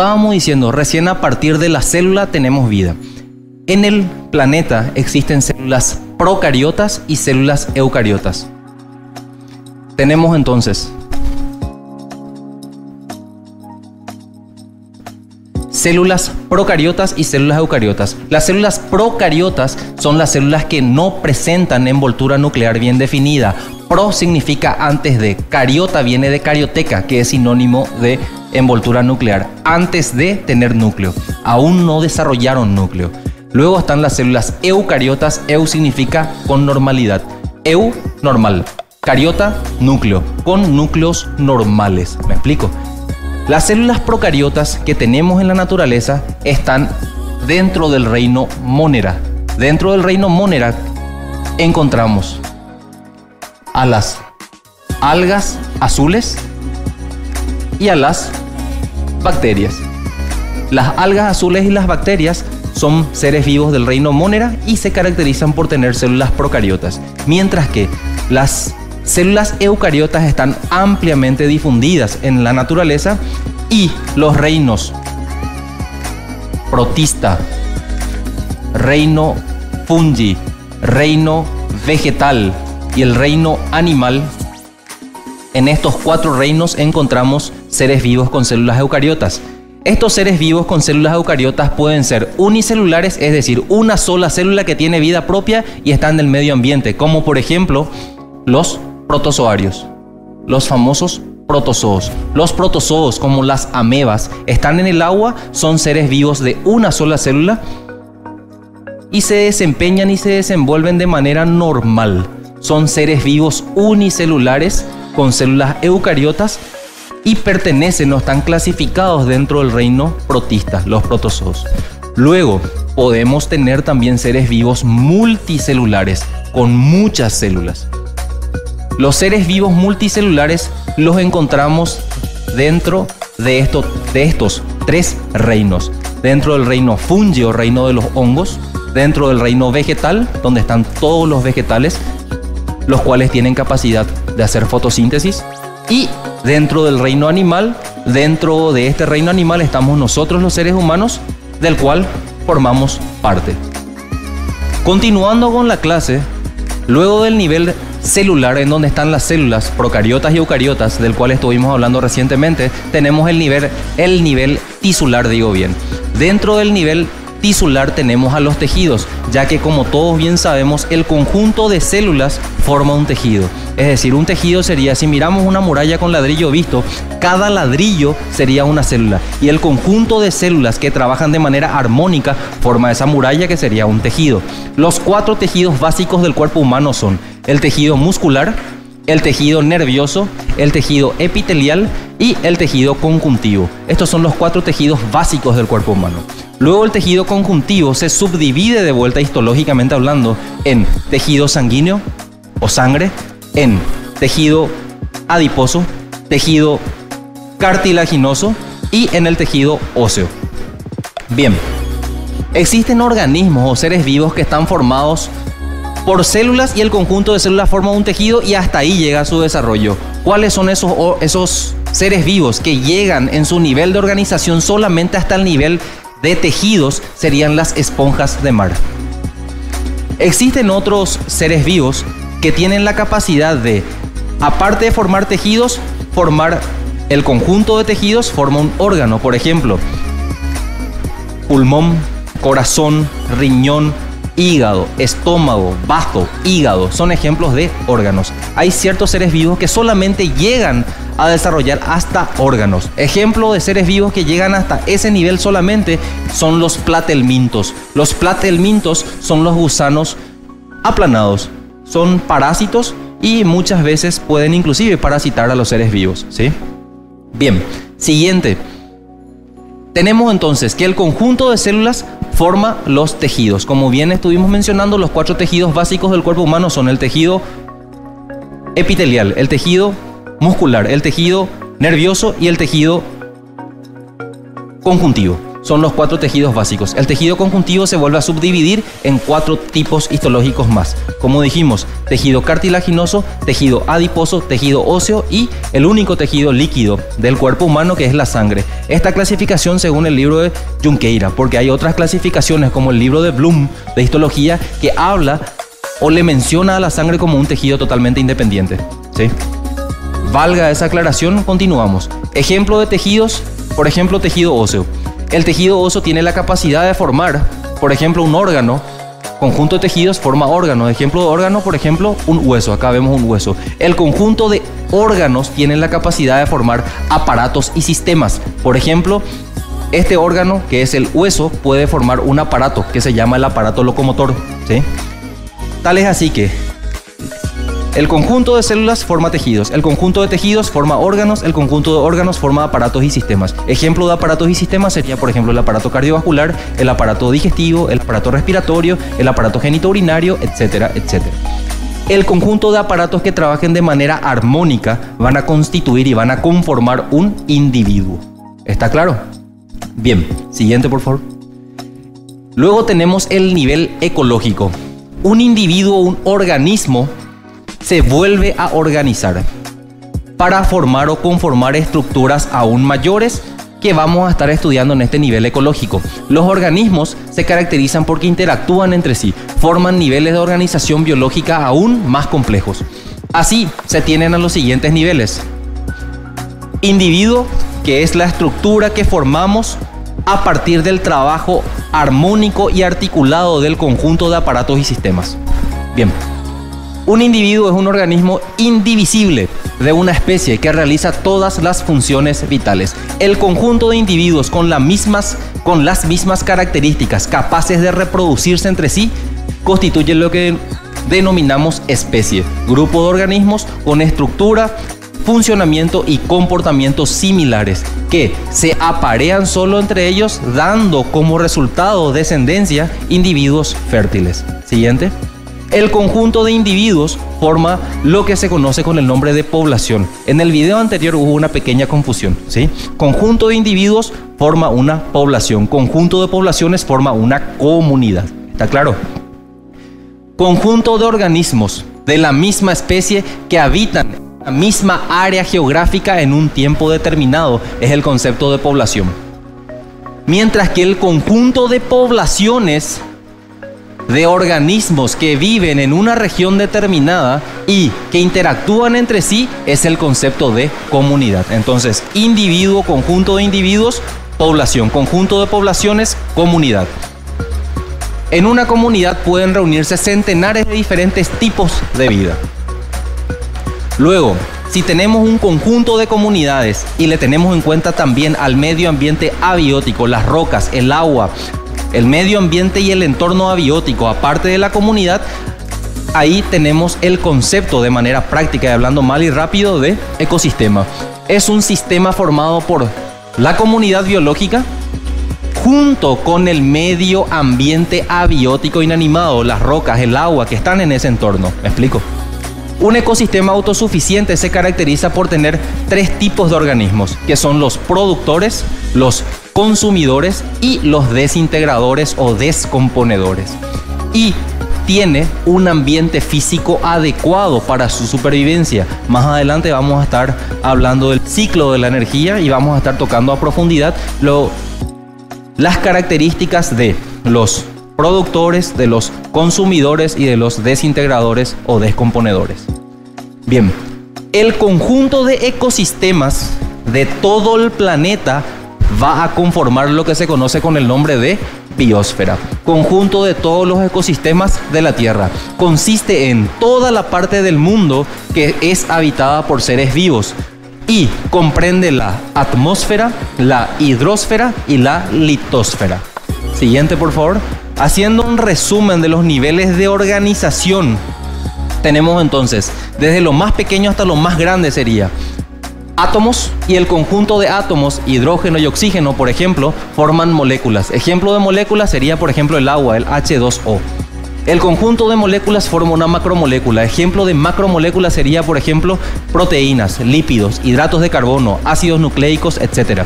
estábamos diciendo, recién a partir de la célula tenemos vida. En el planeta existen células procariotas y células eucariotas. Tenemos entonces células procariotas y células eucariotas. Las células procariotas son las células que no presentan envoltura nuclear bien definida. Pro significa antes de, cariota viene de carioteca, que es sinónimo de envoltura nuclear, antes de tener núcleo. Aún no desarrollaron núcleo. Luego están las células eucariotas. Eu significa con normalidad. Eu, normal. Cariota, núcleo, con núcleos normales. ¿Me explico? Las células procariotas que tenemos en la naturaleza están dentro del reino Monera. Dentro del reino Monera encontramos a las algas azules y a las bacterias. Las algas azules y las bacterias son seres vivos del reino Monera y se caracterizan por tener células procariotas, mientras que las células eucariotas están ampliamente difundidas en la naturaleza y los reinos protista, reino fungi, reino vegetal y el reino animal. En estos 4 reinos encontramos seres vivos con células eucariotas. Estos seres vivos con células eucariotas pueden ser unicelulares, es decir, una sola célula que tiene vida propia y está en el medio ambiente, como por ejemplo los protozoarios, los famosos protozoos. Los protozoos, como las amebas, están en el agua, son seres vivos de una sola célula y se desempeñan y se desenvuelven de manera normal. Son seres vivos unicelulares con células eucariotas y pertenecen o están clasificados dentro del reino protista, los protozoos. Luego podemos tener también seres vivos multicelulares con muchas células. Los seres vivos multicelulares los encontramos dentro de estos 3 reinos. Dentro del reino fungi o reino de los hongos, dentro del reino vegetal, donde están todos los vegetales, los cuales tienen capacidad de hacer fotosíntesis, y dentro del reino animal. Dentro de este reino animal estamos nosotros los seres humanos, del cual formamos parte. Continuando con la clase, luego del nivel celular, en donde están las células procariotas y eucariotas, del cual estuvimos hablando recientemente, tenemos el nivel tisular, digo bien. Dentro del nivel tisular tenemos a los tejidos, ya que como todos bien sabemos, el conjunto de células forma un tejido. Es decir, un tejido sería, si miramos una muralla con ladrillo visto, cada ladrillo sería una célula y el conjunto de células que trabajan de manera armónica forma esa muralla, que sería un tejido. Los 4 tejidos básicos del cuerpo humano son el tejido muscular, el tejido nervioso, el tejido epitelial y el tejido conjuntivo. Estos son los 4 tejidos básicos del cuerpo humano. Luego el tejido conjuntivo se subdivide de vuelta histológicamente hablando en tejido sanguíneo o sangre, en tejido adiposo, tejido cartilaginoso y en el tejido óseo. Bien, existen organismos o seres vivos que están formados por células y el conjunto de células forma un tejido y hasta ahí llega su desarrollo. ¿Cuáles son esos seres vivos que llegan en su nivel de organización solamente hasta el nivel de tejidos? Serían las esponjas de mar. Existen otros seres vivos que tienen la capacidad de, aparte de formar tejidos, formar el conjunto de tejidos, forma un órgano. Por ejemplo, pulmón, corazón, riñón, hígado, estómago, bazo, hígado, son ejemplos de órganos. Hay ciertos seres vivos que solamente llegan a desarrollar hasta órganos. Ejemplo de seres vivos que llegan hasta ese nivel solamente son los platelmintos. Los platelmintos son los gusanos aplanados. Son parásitos y muchas veces pueden inclusive parasitar a los seres vivos, ¿sí? Bien, siguiente. Tenemos entonces que el conjunto de células forma los tejidos. Como bien estuvimos mencionando, los 4 tejidos básicos del cuerpo humano son el tejido epitelial, el tejido muscular, el tejido nervioso y el tejido conjuntivo. son los 4 tejidos básicos. El tejido conjuntivo se vuelve a subdividir en 4 tipos histológicos más. Como dijimos, tejido cartilaginoso, tejido adiposo, tejido óseo y el único tejido líquido del cuerpo humano, que es la sangre. Esta clasificación según el libro de Junqueira, porque hay otras clasificaciones como el libro de Bloom de histología que habla o le menciona a la sangre como un tejido totalmente independiente, ¿sí? Valga esa aclaración, continuamos. Ejemplo de tejidos, por ejemplo, tejido óseo. El tejido óseo tiene la capacidad de formar, por ejemplo, un órgano. Conjunto de tejidos forma órganos. Ejemplo de órgano, por ejemplo, un hueso. Acá vemos un hueso. El conjunto de órganos tiene la capacidad de formar aparatos y sistemas. Por ejemplo, este órgano, que es el hueso, puede formar un aparato que se llama el aparato locomotor, ¿sí? Tal es así que el conjunto de células forma tejidos, el conjunto de tejidos forma órganos, el conjunto de órganos forma aparatos y sistemas. Ejemplo de aparatos y sistemas sería, por ejemplo, el aparato cardiovascular, el aparato digestivo, el aparato respiratorio, el aparato genitourinario, etcétera, etcétera. El conjunto de aparatos que trabajen de manera armónica van a constituir y van a conformar un individuo. ¿Está claro? Bien, siguiente por favor. Luego tenemos el nivel ecológico. Un individuo, un organismo, se vuelve a organizar para formar o conformar estructuras aún mayores que vamos a estar estudiando en este nivel ecológico. Los organismos se caracterizan porque interactúan entre sí, forman niveles de organización biológica aún más complejos. Así se tienen a los siguientes niveles. Individuo, que es la estructura que formamos a partir del trabajo armónico y articulado del conjunto de aparatos y sistemas. Bien. Un individuo es un organismo indivisible de una especie que realiza todas las funciones vitales. El conjunto de individuos con las mismas características capaces de reproducirse entre sí constituye lo que denominamos especie. Grupo de organismos con estructura, funcionamiento y comportamientos similares que se aparean solo entre ellos, dando como resultado descendencia individuos fértiles. Siguiente. El conjunto de individuos forma lo que se conoce con el nombre de población. En el video anterior hubo una pequeña confusión, ¿sí? Conjunto de individuos forma una población. Conjunto de poblaciones forma una comunidad. ¿Está claro? Conjunto de organismos de la misma especie que habitan la misma área geográfica en un tiempo determinado es el concepto de población. Mientras que el conjunto de poblaciones de organismos que viven en una región determinada y que interactúan entre sí es el concepto de comunidad. Entonces, individuo, conjunto de individuos, población, conjunto de poblaciones, comunidad. En una comunidad pueden reunirse centenares de diferentes tipos de vida. Luego, si tenemos un conjunto de comunidades y le tenemos en cuenta también al medio ambiente abiótico, las rocas, el agua, el medio ambiente y el entorno abiótico, aparte de la comunidad, ahí tenemos el concepto de manera práctica y hablando mal y rápido de ecosistema. Es un sistema formado por la comunidad biológica junto con el medio ambiente abiótico inanimado, las rocas, el agua que están en ese entorno. ¿Me explico? Un ecosistema autosuficiente se caracteriza por tener 3 tipos de organismos, que son los productores, los consumidores y los desintegradores o descomponedores. Y tiene un ambiente físico adecuado para su supervivencia. Más adelante vamos a estar hablando del ciclo de la energía y vamos a estar tocando a profundidad las características de los productores, de los consumidores y de los desintegradores o descomponedores. Bien, el conjunto de ecosistemas de todo el planeta va a conformar lo que se conoce con el nombre de biosfera. Conjunto de todos los ecosistemas de la Tierra. Consiste en toda la parte del mundo que es habitada por seres vivos y comprende la atmósfera, la hidrosfera y la litosfera. Siguiente, por favor. Haciendo un resumen de los niveles de organización, tenemos entonces, desde lo más pequeño hasta lo más grande sería átomos, y el conjunto de átomos, hidrógeno y oxígeno, por ejemplo, forman moléculas. Ejemplo de moléculas sería, por ejemplo, el agua, el H2O. El conjunto de moléculas forma una macromolécula. Ejemplo de macromolécula sería, por ejemplo, proteínas, lípidos, hidratos de carbono, ácidos nucleicos, etc.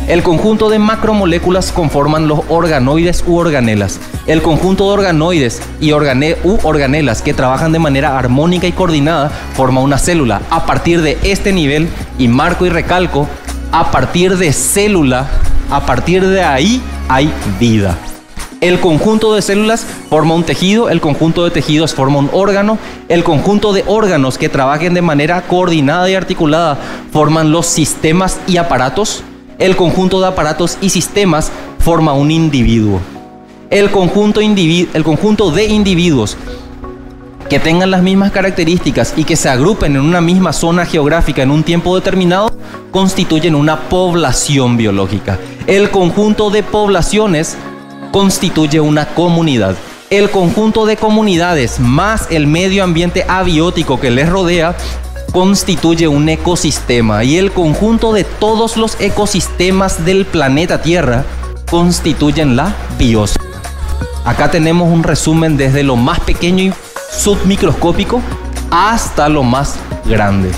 El conjunto de macromoléculas conforman los organoides u organelas. El conjunto de organoides y organelas que trabajan de manera armónica y coordinada forma una célula. A partir de este nivel, y marco y recalco, a partir de célula, a partir de ahí hay vida. El conjunto de células forma un tejido, el conjunto de tejidos forma un órgano, el conjunto de órganos que trabajen de manera coordinada y articulada forman los sistemas y aparatos, el conjunto de aparatos y sistemas forma un individuo. El conjunto de individuos que tengan las mismas características y que se agrupen en una misma zona geográfica en un tiempo determinado constituyen una población biológica. El conjunto de poblaciones constituye una comunidad. El conjunto de comunidades más el medio ambiente abiótico que les rodea constituye un ecosistema, y el conjunto de todos los ecosistemas del planeta Tierra constituyen la biosfera. Acá tenemos un resumen desde lo más pequeño y submicroscópico hasta lo más grande.